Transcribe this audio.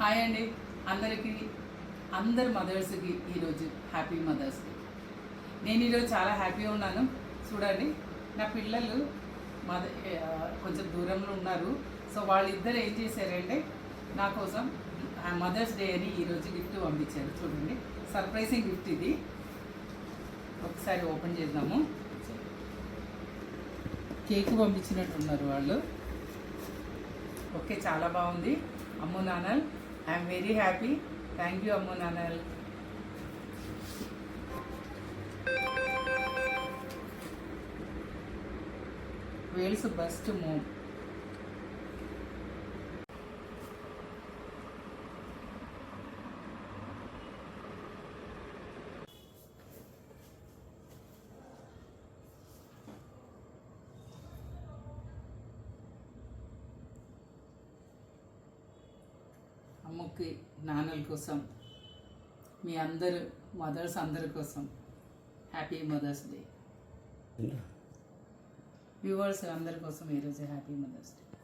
Hi అండి అందరికీ, అందరు మదర్స్కి ఈరోజు హ్యాపీ మదర్స్ డే. నేను ఈరోజు చాలా హ్యాపీగా ఉన్నాను. చూడండి, నా పిల్లలు కొంచెం దూరంలో ఉన్నారు. సో వాళ్ళిద్దరు ఏం చేశారంటే నా కోసం మదర్స్ డే అని ఈరోజు గిఫ్ట్ పంపించారు. చూడండి, సర్ప్రైజింగ్ గిఫ్ట్ ఇది. ఒకసారి ఓపెన్ చేద్దాము. కేక్ పంపించినట్టున్నారు వాళ్ళు. ఓకే, చాలా బాగుంది. అమ్ము నాన్నల్, I'm very happy. Thank you Ammu నాన్నల్. వేల్స్ బెస్ట్ మూవ్. అమ్మకి నాన్నల కోసం, మీ అందరు మదర్స్ అందరి కోసం హ్యాపీ మదర్స్ డే. వ్యూవర్స్ అందరి కోసం ఈరోజు హ్యాపీ మదర్స్ డే.